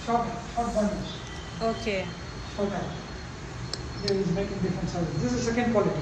short volumes. Okay. Short time. There is making different sizes. This is second quality.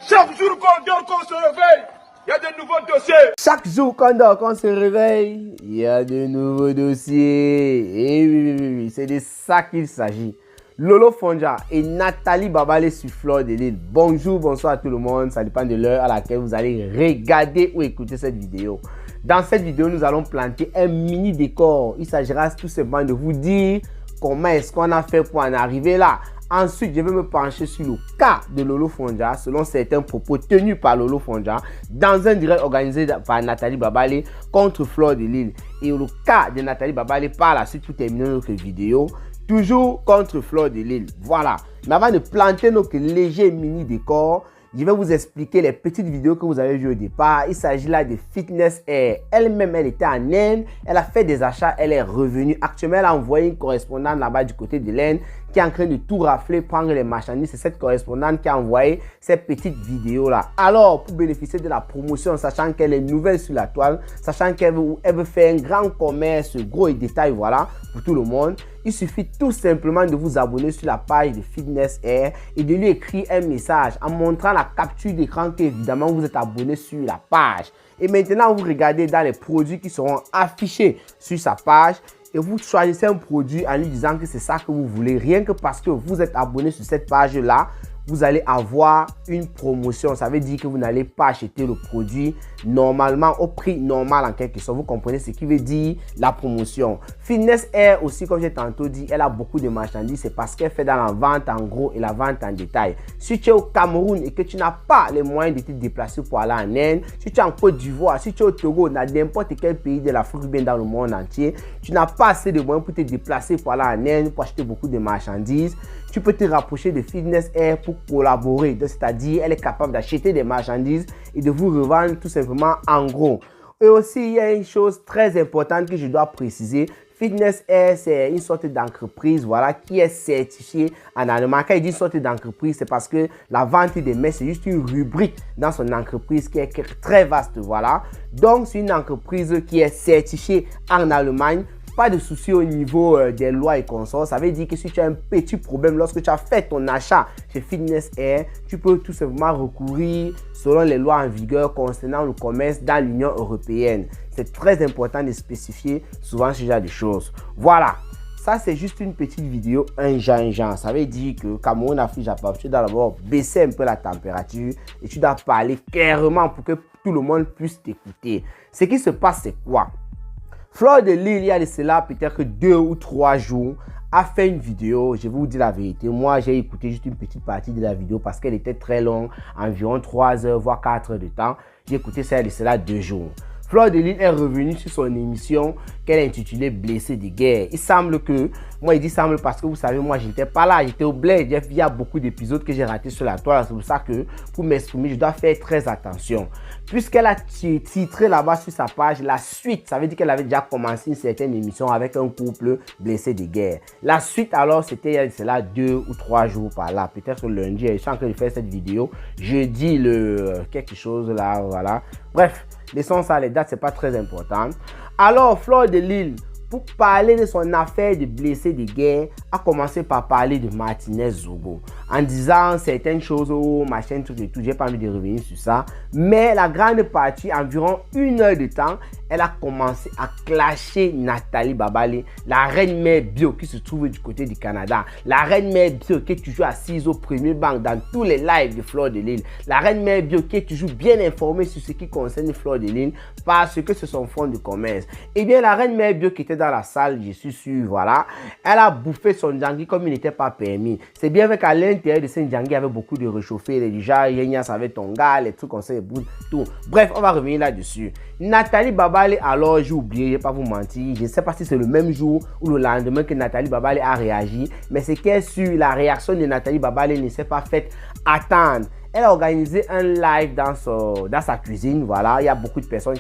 Chaque jour qu'on dort, qu'on se réveille, il y a de nouveaux dossiers. Chaque jour qu'on dort, qu'on se réveille, il y a de nouveaux dossiers. Et oui, c'est de ça qu'il s'agit. Lolo Fonja et Nathalie Babale sur Fleur de Lille. Bonjour, bonsoir à tout le monde. Ça dépend de l'heure à laquelle vous allez regarder ou écouter cette vidéo. Dans cette vidéo, nous allons planter un mini décor. Il s'agira tout simplement de vous dire comment est-ce qu'on a fait pour en arriver là. Ensuite, je vais me pencher sur le cas de Lolo Fonja, selon certains propos tenus par Lolo Fonja, dans un direct organisé par Nathalie Babale contre Fleur de Lille. Et le cas de Nathalie Babale par la suite pour terminer notre vidéo, toujours contre Fleur de Lille. Voilà. Mais avant de planter notre léger mini décor, je vais vous expliquer les petites vidéos que vous avez vues au départ. Il s'agit là de Fitness Air. Elle-même, elle était en Inde. Elle a fait des achats. Elle est revenue. Actuellement, elle a envoyé une correspondante là-bas du côté de l'Inde qui est en train de tout rafler, prendre les marchandises. C'est cette correspondante qui a envoyé ces petites vidéos-là. Alors, pour bénéficier de la promotion, sachant qu'elle est nouvelle sur la toile, sachant qu'elle veut faire un grand commerce, gros et détail, voilà, pour tout le monde, il suffit tout simplement de vous abonner sur la page de Fitness Air et de lui écrire un message en montrant la capture d'écran qu'évidemment vous êtes abonné sur la page. Et maintenant, vous regardez dans les produits qui seront affichés sur sa page et vous choisissez un produit en lui disant que c'est ça que vous voulez. Rien que parce que vous êtes abonné sur cette page-là, vous allez avoir une promotion. Ça veut dire que vous n'allez pas acheter le produit normalement au prix normal en quelque sorte. Vous comprenez ce qui veut dire la promotion. Fitness Air aussi, comme j'ai tantôt dit, elle a beaucoup de marchandises. C'est parce qu'elle fait dans la vente en gros et la vente en détail. Si tu es au Cameroun et que tu n'as pas les moyens de te déplacer pour aller en Inde, si tu es en Côte d'Ivoire, si tu es au Togo, dans n'importe quel pays de l'Afrique ou bien dans le monde entier, tu n'as pas assez de moyens pour te déplacer pour aller en Inde, pour acheter beaucoup de marchandises, tu peux te rapprocher de Fitness Air pour collaborer. C'est-à-dire, elle est capable d'acheter des marchandises et de vous revendre tout simplement en gros. Et aussi, il y a une chose très importante que je dois préciser. Fitness Air, c'est une sorte d'entreprise, voilà, qui est certifiée en allemand. Quand il dit sorte d'entreprise, c'est parce que la vente des mets, c'est juste une rubrique dans son entreprise qui est très vaste, voilà. Donc, c'est une entreprise qui est certifiée en Allemagne. Pas de souci au niveau des lois et consorts. Ça veut dire que si tu as un petit problème lorsque tu as fait ton achat chez Fitness Air, tu peux tout simplement recourir selon les lois en vigueur concernant le commerce dans l'Union européenne. C'est très important de spécifier souvent ce genre de choses. Voilà. Ça, c'est juste une petite vidéo, un genre. Ça veut dire que Cameroun, Afrique, Japon, tu dois d'abord baisser un peu la température et tu dois parler clairement pour que tout le monde puisse t'écouter. Ce qui se passe, c'est quoi? Fleur de Lille, il y a de cela peut-être que 2 ou 3 jours, a fait une vidéo. Je vais vous dire la vérité. Moi, j'ai écouté juste une petite partie de la vidéo parce qu'elle était très longue, environ 3 heures, voire 4 heures de temps. J'ai écouté ça il y a de cela 2 jours. Fleur de Lille est revenue sur son émission qu'elle a intitulée Blessé de guerre. Il semble que, moi il dit semble parce que vous savez, moi j'étais pas là, j'étais au bled. Il y a beaucoup d'épisodes que j'ai ratés sur la toile. C'est pour ça que pour m'exprimer, je dois faire très attention. Puisqu'elle a titré là-bas sur sa page la suite, ça veut dire qu'elle avait déjà commencé une certaine émission avec un couple blessé de guerre. La suite alors, c'était cela 2 ou 3 jours par là, peut-être lundi. Je suis en train de faire cette vidéo jeudi quelque chose là, voilà. Bref, laissons ça, les dates, c'est pas très important. Alors, Fleur de Lille, pour parler de son affaire de blessé de guerre, a commencé par parler de Martinez Zogo en disant certaines choses au machin, tout et tout. J'ai pas envie de revenir sur ça. Mais la grande partie, environ 1 heure de temps, elle a commencé à clasher Nathalie Babale, la reine mère bio qui se trouve du côté du Canada. La reine mère bio qui est toujours assise au premier banc dans tous les lives de Fleur de Lys. La reine mère bio qui est toujours bien informée sur ce qui concerne Fleur de Lys parce que c'est son fonds de commerce. Eh bien, la reine mère bio qui était dans la salle, je suis sûr, voilà, elle a bouffé son Djangui comme il n'était pas permis. C'est bien vrai qu'à l'intérieur de ce Djangui, il y avait beaucoup de réchauffés, les déjà, Yenya savait ton gars, les trucs comme ça, tout. Bref, on va revenir là-dessus. Nathalie Babale, alors j'ai oublié, je ne vais pas vous mentir, je ne sais pas si c'est le même jour ou le lendemain que Nathalie Babale a réagi, mais c'est qu'elle sur la réaction de Nathalie Babale ne s'est pas faite attendre. Elle a organisé un live dans sa cuisine, voilà. Il y a beaucoup de personnes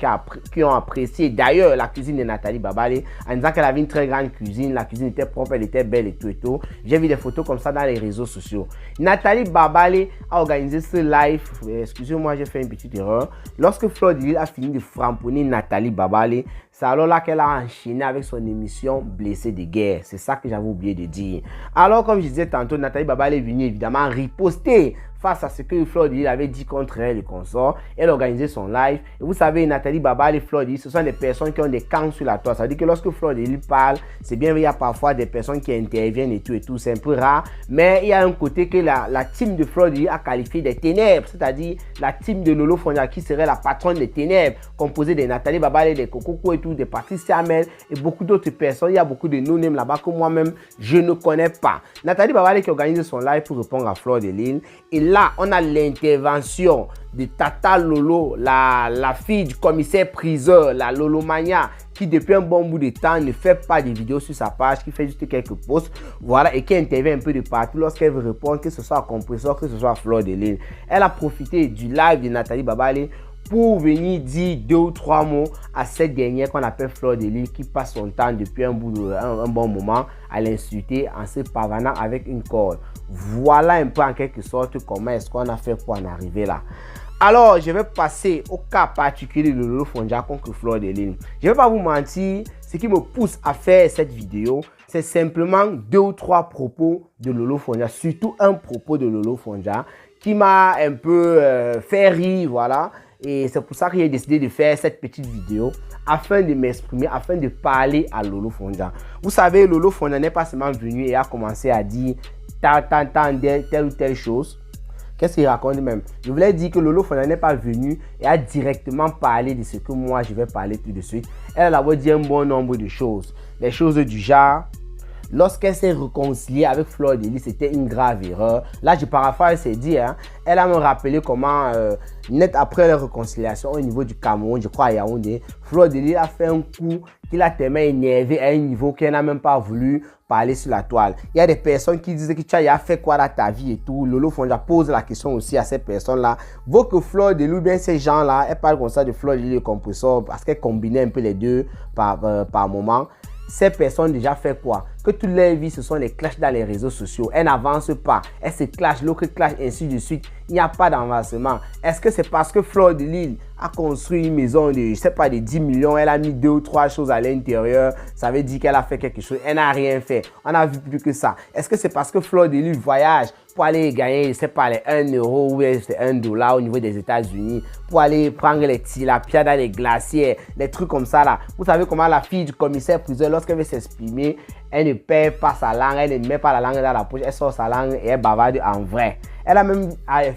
qui ont apprécié d'ailleurs la cuisine de Nathalie Babale en disant qu'elle avait une très grande cuisine, la cuisine était propre, elle était belle et tout et tout. J'ai vu des photos comme ça dans les réseaux sociaux. Nathalie Babale a organisé ce live, excusez-moi, j'ai fait une petite erreur. Lorsque Fleur de Lys a fini de framponner Nathalie Babale, c'est alors là qu'elle a enchaîné avec son émission Blessé de guerre. C'est ça que j'avais oublié de dire. Alors, comme je disais tantôt, Nathalie Babale est venue évidemment riposter face à ce que Fleur de Lys avait dit contre elle et consort. Elle a organisé son live. Et vous savez, Nathalie Babale et Fleur de Lys, ce sont des personnes qui ont des camps sur la toile. Ça veut dire que lorsque Fleur de Lys parle, c'est bien, il y a parfois des personnes qui interviennent et tout. C'est un peu rare. Mais il y a un côté que la team de Fleur de Lys a qualifié des ténèbres. C'est-à-dire la team de Lolo Fonja qui serait la patronne des ténèbres, composée de Nathalie Babale, des Kokoko et tout, de Patricia Amel et beaucoup d'autres personnes. Il y a beaucoup de no-names là-bas que moi-même, je ne connais pas. Nathalie Babale qui organise son live pour répondre à Fleur de Lys. Et là, on a l'intervention de Tata Lolo, la fille du commissaire priseur, la Lolo Mania, qui depuis un bon bout de temps ne fait pas de vidéos sur sa page, qui fait juste quelques posts, voilà, et qui intervient un peu de partout lorsqu'elle veut répondre, que ce soit à Compresseur, que ce soit à Fleur de Lys. Elle a profité du live de Nathalie Babale pour venir dire 2 ou 3 mots à cette dernière qu'on appelle Fleur de Lys, qui passe son temps depuis un bon moment à l'insulter en se pavanant avec une corde. Voilà un peu en quelque sorte comment est-ce qu'on a fait pour en arriver là. Alors, je vais passer au cas particulier de Lolo Fonja contre Fleur de Lys. Je ne vais pas vous mentir, ce qui me pousse à faire cette vidéo, c'est simplement 2 ou 3 propos de Lolo Fonja, surtout un propos de Lolo Fonja qui m'a un peu fait rire, voilà. Et c'est pour ça que j'ai décidé de faire cette petite vidéo afin de m'exprimer, afin de parler à Lolo Fonja. Vous savez, Lolo Fonja n'est pas seulement venu et a commencé à dire telle ou telle chose. Qu'est-ce qu'il raconte même? Je voulais dire que Lolo Fonja n'est pas venu et a directement parlé de ce que moi je vais parler tout de suite. Elle a dit un bon nombre de choses. Les choses du genre, lorsqu'elle s'est réconciliée avec Fleur de Lys, c'était une grave erreur. Là, je paraphrase, c'est dit, hein. Elle a me rappelé comment, net après la réconciliation au niveau du Cameroun, je crois à Yaoundé, Fleur de Lys a fait un coup qui l'a tellement énervé à un niveau qu'elle n'a même pas voulu parler sur la toile. Il y a des personnes qui disent que tu as fait quoi dans ta vie et tout. Lolo Fonja pose la question aussi à ces personnes-là. Vaut que Fleur de Lys, bien ces gens-là, elle parle comme ça de Fleur de Lys et Compresseur parce qu'elle combinait un peu les deux par moment. Ces personnes déjà fait quoi? Que toute leur vie, ce sont les clashs dans les réseaux sociaux. Elles n'avancent pas. Elles se clashent, l'autre clash, ainsi de suite. Il n'y a pas d'avancement. Est-ce que c'est parce que Fleur de Lys a construit une maison de, je sais pas, de 10 millions, elle a mis 2 ou 3 choses à l'intérieur, ça veut dire qu'elle a fait quelque chose, elle n'a rien fait. On a vu plus que ça. Est-ce que c'est parce que Fleur de Lys voyage pour aller gagner, je sais pas, les 1 euro ou c'est $1 au niveau des États-Unis, pour aller prendre les tilapias dans les glaciers, des trucs comme ça là. Vous savez comment la fille du commissaire priseur, lorsqu'elle veut s'exprimer, elle ne perd pas sa langue, elle ne met pas la langue dans la poche, elle sort sa langue et elle bavarde en vrai. Elle a même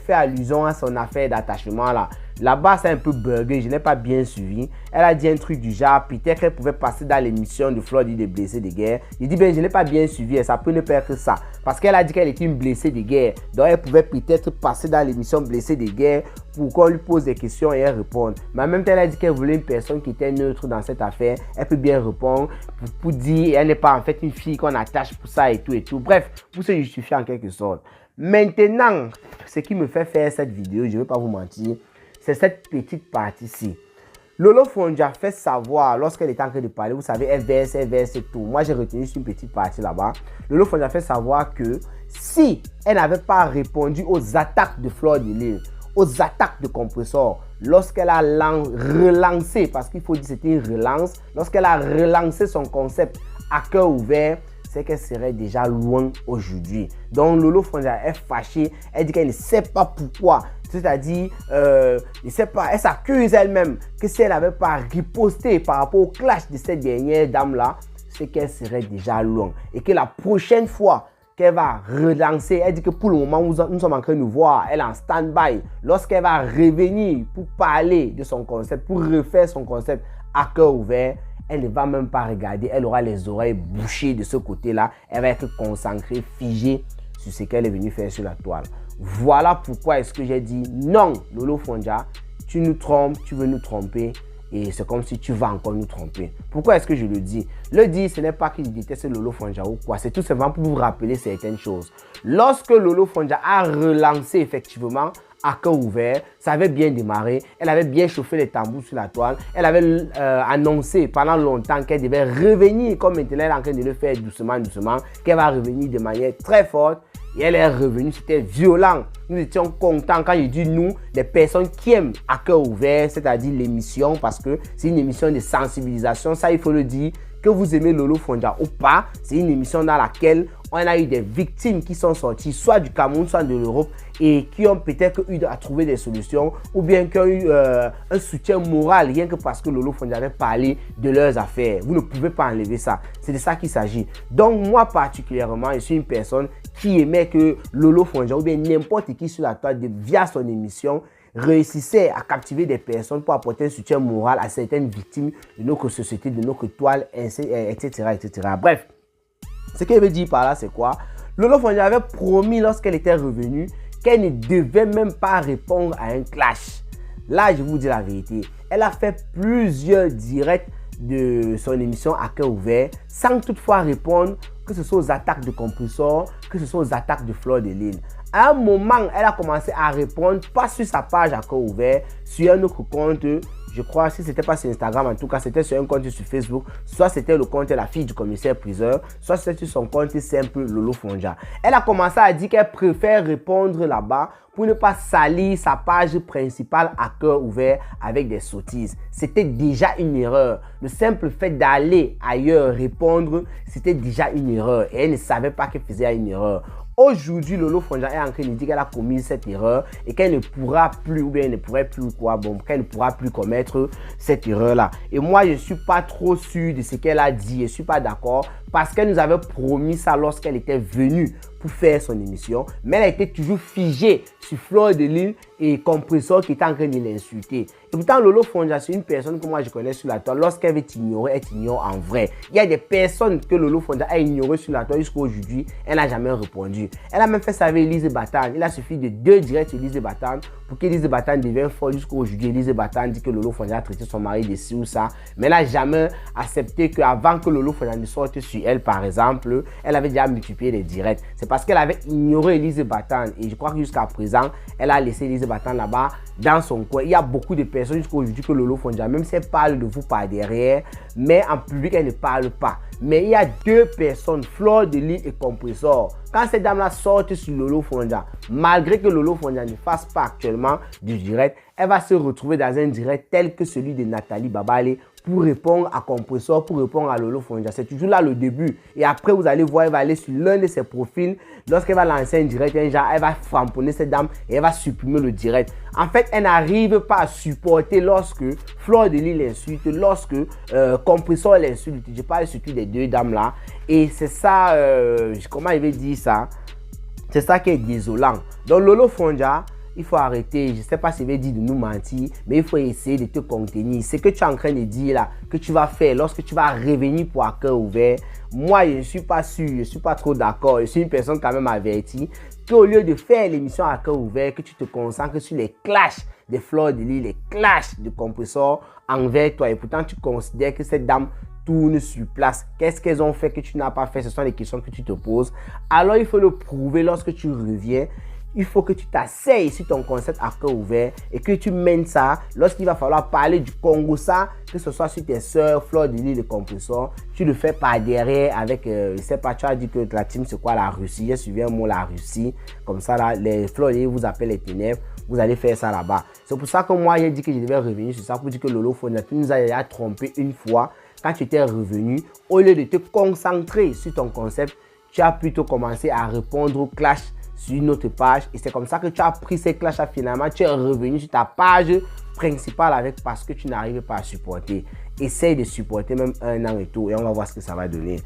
fait allusion à son affaire d'attachement là. Là-bas, c'est un peu bugué, je n'ai pas bien suivi. Elle a dit un truc du genre, peut-être qu'elle pouvait passer dans l'émission de Fleur de Lys de blessé de guerre. Il dit, ben, je n'ai pas bien suivi et ça peut ne pas être ça. Parce qu'elle a dit qu'elle était une blessée de guerre. Donc, elle pouvait peut-être passer dans l'émission blessé de guerre pour qu'on lui pose des questions et elle réponde. Mais en même temps, elle a dit qu'elle voulait une personne qui était neutre dans cette affaire. Elle peut bien répondre pour dire, elle n'est pas en fait une fille qu'on attache pour ça et tout et tout. Bref, pour se justifier en quelque sorte. Maintenant, ce qui me fait faire cette vidéo, je ne vais pas vous mentir, c'est cette petite partie-ci. Lolo Fonja fait savoir, lorsqu'elle est en train de parler, vous savez, elle verse et tout. Moi, j'ai retenu sur une petite partie là-bas. Lolo Fonja fait savoir que si elle n'avait pas répondu aux attaques de Fleur de Lys, aux attaques de Compresseur, lorsqu'elle a relancé, parce qu'il faut dire que c'était une relance, lorsqu'elle a relancé son concept à cœur ouvert, c'est qu'elle serait déjà loin aujourd'hui. Donc Lolo Fonja est fâchée, elle dit qu'elle ne sait pas pourquoi. C'est-à-dire, ne sait pas, elle s'accuse elle-même que si elle n'avait pas riposté par rapport au clash de cette dernière dame-là, c'est qu'elle serait déjà loin. Et que la prochaine fois qu'elle va relancer, elle dit que pour le moment, nous sommes en train de voir, elle est en stand-by. Lorsqu'elle va revenir pour parler de son concept, pour refaire son concept à cœur ouvert, elle ne va même pas regarder, elle aura les oreilles bouchées de ce côté-là, elle va être concentrée, figée sur ce qu'elle est venue faire sur la toile. Voilà pourquoi est-ce que j'ai dit non, Lolo Fonja, tu nous trompes, tu veux nous tromper et c'est comme si tu vas encore nous tromper. Pourquoi est-ce que je le dis? Le dire, ce n'est pas que je déteste Lolo Fonja ou quoi, c'est tout simplement pour vous rappeler certaines choses. Lorsque Lolo Fonja a relancé effectivement à cœur ouvert, ça avait bien démarré, elle avait bien chauffé les tambours sur la toile, elle avait annoncé pendant longtemps qu'elle devait revenir, comme maintenant elle est en train de le faire doucement, qu'elle va revenir de manière très forte. Et elle est revenue, c'était violent. Nous étions contents quand je dis nous, les personnes qui aiment à cœur ouvert, c'est-à-dire l'émission, parce que c'est une émission de sensibilisation, ça il faut le dire, que vous aimez Lolo Fonja ou pas, c'est une émission dans laquelle on a eu des victimes qui sont sorties, soit du Cameroun, soit de l'Europe, et qui ont peut-être eu à trouver des solutions, ou bien qui ont eu un soutien moral, rien que parce que Lolo Fonja avait parlé de leurs affaires. Vous ne pouvez pas enlever ça. C'est de ça qu'il s'agit. Donc moi particulièrement, je suis une personne qui aimait que Lolo Fonja, ou bien n'importe qui sur la toile, via son émission, réussissait à captiver des personnes pour apporter un soutien moral à certaines victimes de notre société, de notre toile, etc. etc. Bref, ce qu'elle veut dire par là, c'est quoi? Lolo Fonja avait promis lorsqu'elle était revenue qu'elle ne devait même pas répondre à un clash. Là, je vous dis la vérité. Elle a fait plusieurs directs de son émission à cœur ouvert sans toutefois répondre, que ce soit aux attaques de compresseurs, que ce soit aux attaques de Fleur de Lille. À un moment, elle a commencé à répondre, pas sur sa page à cœur ouvert, sur un autre compte, je crois, si c'était pas sur Instagram, en tout cas, c'était sur un compte sur Facebook, soit c'était le compte La Fille du Commissaire Priseur, soit c'était sur son compte simple Lolo Fonja. Elle a commencé à dire qu'elle préfère répondre là-bas pour ne pas salir sa page principale à cœur ouvert avec des sottises. C'était déjà une erreur. Le simple fait d'aller ailleurs répondre, c'était déjà une erreur. Et elle ne savait pas qu'elle faisait une erreur. Aujourd'hui, Lolo Fonja est en train de dire qu'elle a commis cette erreur et qu'elle ne pourra plus, ou bien elle ne pourrait plus quoi, bon, qu'elle ne pourra plus commettre cette erreur-là. Et moi, je ne suis pas trop sûr de ce qu'elle a dit, je ne suis pas d'accord parce qu'elle nous avait promis ça lorsqu'elle était venue pour faire son émission, mais elle était toujours figée sur Fleur de Lille et Compresseur qui était en train de l'insulter. Et pourtant, Lolo Fonja, c'est une personne que moi je connais sur la toile. Lorsqu'elle veut t'ignorer, elle t'ignore en vrai. Il y a des personnes que Lolo Fonja a ignorées sur la toile jusqu'à aujourd'hui, elle n'a jamais répondu. Elle a même fait ça avec Elise Batan. Il a suffi de 2 directs sur Elise Batan pour qu'Elise Batan devienne folle jusqu'à aujourd'hui. Elise Batan dit que Lolo Fonja a traité son mari de ci ou ça, mais elle n'a jamais accepté qu'avant que Lolo Fonja ne sorte sur elle, par exemple, elle avait déjà multiplié les directs. C'est parce qu'elle avait ignoré Elise Batan et je crois que jusqu'à présent, elle a laissé Elise Batan là-bas dans son coin. Il y a beaucoup de personnes jusqu'à aujourd'hui que Lolo Fonja, même si elle parle de vous par derrière, mais en public, elle ne parle pas. Mais il y a 2 personnes, Fleur de Lille et Compresseur. Quand ces dames-là sortent sur Lolo Fonja, malgré que Lolo Fonja ne fasse pas actuellement du direct, elle va se retrouver dans un direct tel que celui de Nathalie Babale pour répondre à Compresseur, pour répondre à Lolo Fonja. C'est toujours là le début. Et après, vous allez voir, elle va aller sur l'un de ses profils. Lorsqu'elle va lancer un direct, elle va framponner cette dame et elle va supprimer le direct. En fait, elle n'arrive pas à supporter lorsque Fleur de Lille l'insulte, lorsque Compresseur l'insulte. Je parle surtout des 2 dames-là. Et c'est ça, comment il veut dire ça? C'est ça qui est désolant. Donc, Lolo Fonja, il faut arrêter, je ne sais pas si je vais dire de nous mentir, mais il faut essayer de te contenir. Ce que tu es en train de dire là, que tu vas faire lorsque tu vas revenir pour à cœur ouvert, moi je ne suis pas sûr, je ne suis pas trop d'accord. Je suis une personne quand même avertie qu'au lieu de faire l'émission à cœur ouvert, que tu te concentres sur les clashs de Fleur de Lille, les clashs de Compresseur envers toi. Et pourtant tu considères que cette dame tourne sur place. Qu'est-ce qu'elles ont fait que tu n'as pas fait? Ce sont les questions que tu te poses. Alors il faut le prouver lorsque tu reviens. il faut que tu t'asseyes sur ton concept à cœur ouvert et que tu mènes ça lorsqu'il va falloir parler du Congo, ça, que ce soit sur tes sœurs, Fleur de Lys, le compresseur, tu le fais par derrière avec, je sais pas, tu as dit que la team c'est quoi la Russie, j'ai suivi un mot la Russie, comme ça là, les Fleur de Lys vous appellent les ténèbres, vous allez faire ça là-bas. C'est pour ça que moi j'ai dit que je devais revenir sur ça pour dire que Lolo Fonja, tu nous as déjà trompé une fois quand tu étais revenu, au lieu de te concentrer sur ton concept, tu as plutôt commencé à répondre aux clash sur une autre page et c'est comme ça que tu as pris ces clashs à finalement tu es revenu sur ta page principale avec parce que tu n'arrives pas à supporter. Essaye de supporter même 1 an et tout et on va voir ce que ça va donner.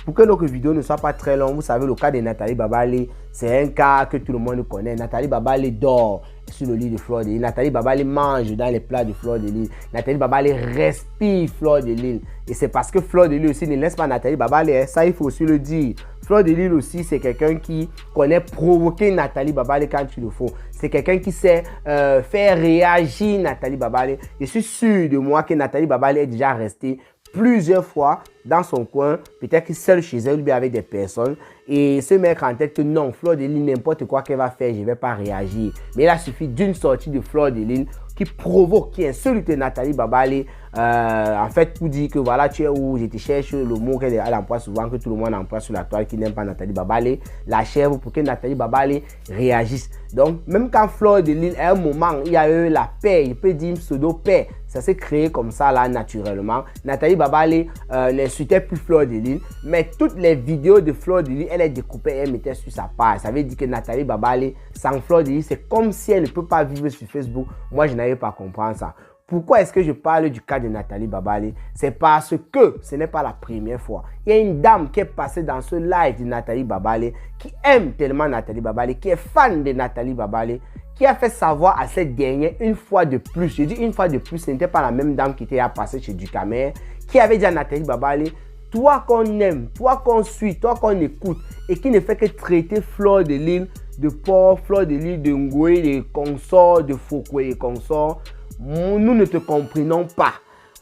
Pour que notre vidéo ne soit pas très longue, vous savez le cas de Nathalie Babale, c'est un cas que tout le monde connaît. Nathalie Babale dort sur le lit de Fleur de Lys. Nathalie Babale mange dans les plats de Fleur de Lys. Nathalie Babale respire Fleur de Lys. Et c'est parce que Fleur de Lys aussi ne laisse pas Nathalie Babale. Ça, il faut aussi le dire. Fleur de Lys aussi, c'est quelqu'un qui connaît provoquer Nathalie Babale quand il le faut. C'est quelqu'un qui sait faire réagir Nathalie Babale. Je suis sûr de moi que Nathalie Babale est déjà restée plusieurs fois dans son coin, peut-être seule chez elle ou bien avec des personnes, et se mettre en tête que non, Fleur de Lys, n'importe quoi qu'elle va faire, je ne vais pas réagir. Mais il a suffi d'une sortie de Fleur de Lys qui provoque, qui insulte Nathalie Babale, en fait pour dire que voilà, tu es où, je te cherche, le mot qu'elle emploie souvent, que tout le monde emploie sur la toile, qui n'aime pas Nathalie Babale, la chèvre pour que Nathalie Babale réagisse. Donc, même quand Fleur de Lys, à un moment, il y a eu la paix, il peut dire pseudo-paix, ça s'est créé comme ça là, naturellement. Nathalie Babale n'insultait plus Fleur de Lys, mais toutes les vidéos de Fleur de Lys, elle est découpée et elle mettait sur sa page. Ça veut dire que Nathalie Babale, sans Fleur de Lys, c'est comme si elle ne peut pas vivre sur Facebook. Moi, je n'arrive pas à comprendre ça. Pourquoi est-ce que je parle du cas de Nathalie Babale? C'est parce que ce n'est pas la première fois. Il y a une dame qui est passée dans ce live de Nathalie Babale, qui aime tellement Nathalie Babale, qui est fan de Nathalie Babale, qui a fait savoir à cette dernière une fois de plus, je dis une fois de plus, ce n'était pas la même dame qui était à passer chez Ducamer, qui avait dit à Nathalie Babale, toi qu'on aime, toi qu'on suit, toi qu'on écoute, et qui ne fait que traiter Fleur de Lys de porc, Fleur de Lys de Ngoué, de consorts, de Foucault et consorts, nous ne te comprenons pas.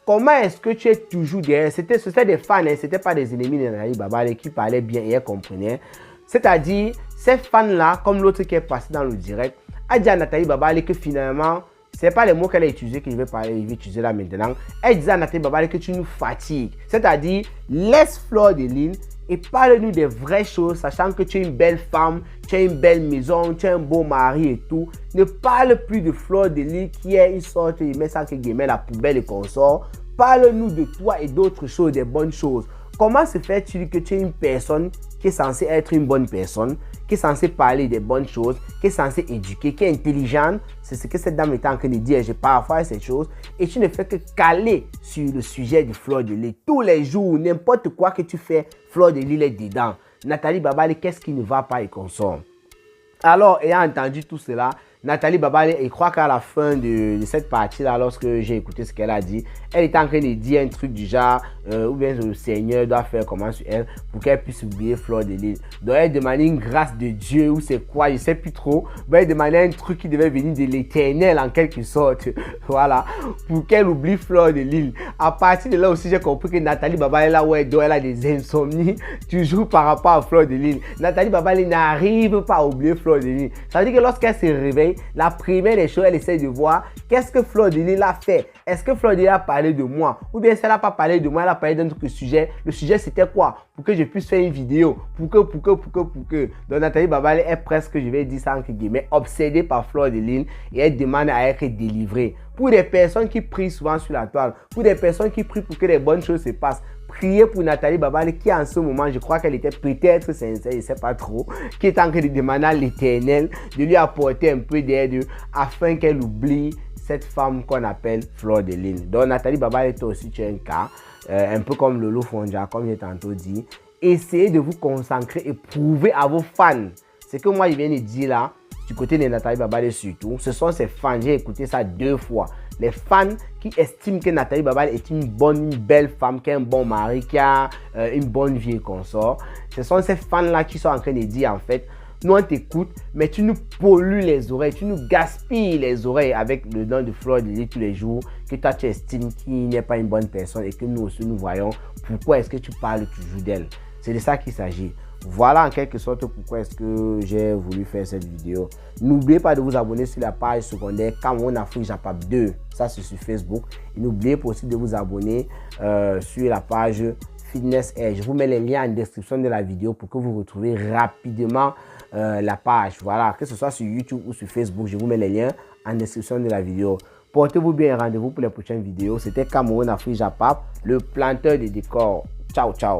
Comment est-ce que tu es toujours derrière? C'était des fans, hein, ce n'était pas des ennemis de Nathalie Babale qui parlaient bien et elles comprenaient. C'est-à-dire, ces fans-là, comme l'autre qui est passé dans le direct, a dit à Nathalie Babale que finalement, ce n'est pas les mots qu'elle a utilisés que je vais utiliser là maintenant. Elle disait à Nathalie Babale que tu nous fatigues. C'est-à-dire, laisse Fleur de Lys et parle-nous des vraies choses, sachant que tu es une belle femme, tu as une belle maison, tu as un beau mari et tout. Ne parle plus de Fleur de Lys qui est une sorte, il met ça que guillemets la poubelle et consort. Parle-nous de toi et d'autres choses, des bonnes choses. Comment se fait-il que tu es une personne qui est censée être une bonne personne, qui est censée parler des bonnes choses, qui est censée éduquer, qui est intelligente? C'est ce que cette dame est en train de dire. Je parfois ces choses et tu ne fais que caler sur le sujet de Fleur de Lys. Tous les jours, n'importe quoi que tu fais, Fleur de Lys est dedans. Nathalie Babale, qu'est-ce qui ne va pas et consomme? Alors, ayant entendu tout cela, Nathalie Babale, je crois qu'à la fin de cette partie-là, lorsque j'ai écouté ce qu'elle a dit, elle était en train de dire un truc du genre, ou bien le Seigneur doit faire comment sur elle pour qu'elle puisse oublier Fleur de Lys. Donc elle demandait une grâce de Dieu ou c'est quoi, je ne sais plus trop. Mais elle demandait un truc qui devait venir de l'Éternel en quelque sorte. Voilà, pour qu'elle oublie Fleur de Lys. À partir de là aussi, j'ai compris que Nathalie Babale, là où elle dort, elle a des insomnies, toujours par rapport à Fleur de Lys. Nathalie Babale n'arrive pas à oublier Fleur de Lys. Ça veut dire que lorsqu'elle se réveille, la première des choses, elle essaie de voir qu'est-ce que Fleur de Lys a fait. Est-ce que Fleur de Lys a parlé de moi? Ou bien si elle n'a pas parlé de moi, elle a parlé d'un autre sujet. Le sujet c'était quoi? Pour que je puisse faire une vidéo. Pour que. Donc Nathalie Babale est presque, je vais dire ça entre guillemets, obsédée par Fleur de Lys et elle demande à être délivrée. Pour des personnes qui prient souvent sur la toile, pour des personnes qui prient pour que les bonnes choses se passent, priez pour Nathalie Babale qui en ce moment, je crois qu'elle était peut-être sincère, je ne sais pas trop, qui est en train de demander à l'Éternel de lui apporter un peu d'aide afin qu'elle oublie cette femme qu'on appelle Fleur de Lys. Donc Nathalie Babale, toi aussi tu as un cas, un peu comme Lolo Fonja, comme j'ai tantôt dit. Essayez de vous concentrer et prouver à vos fans. C'est que moi je viens de dire là, du côté de Nathalie Babale surtout, ce sont ses fans, j'ai écouté ça 2 fois. Les fans qui estiment que Nathalie Babale est une belle femme, qui a un bon mari, qui a une bonne vie et consort. Ce sont ces fans-là qui sont en train de dire en fait, nous on t'écoute, mais tu nous pollues les oreilles, tu nous gaspilles les oreilles avec le nom de Fleur de Lys tous les jours, que toi tu estimes qu'il n'est pas une bonne personne et que nous aussi nous voyons. Pourquoi est-ce que tu parles toujours d'elle? C'est de ça qu'il s'agit. Voilà en quelque sorte pourquoi est-ce que j'ai voulu faire cette vidéo. N'oubliez pas de vous abonner sur la page secondaire Cameroun Afrique Japap 2. Ça, c'est sur Facebook. Et n'oubliez pas aussi de vous abonner sur la page Fitness Air. Je vous mets les liens en description de la vidéo pour que vous retrouviez rapidement la page. Voilà, que ce soit sur YouTube ou sur Facebook, je vous mets les liens en description de la vidéo. Portez-vous bien, rendez-vous pour les prochaines vidéos. C'était Cameroun Afrique Japap, le planteur des décors. Ciao, ciao.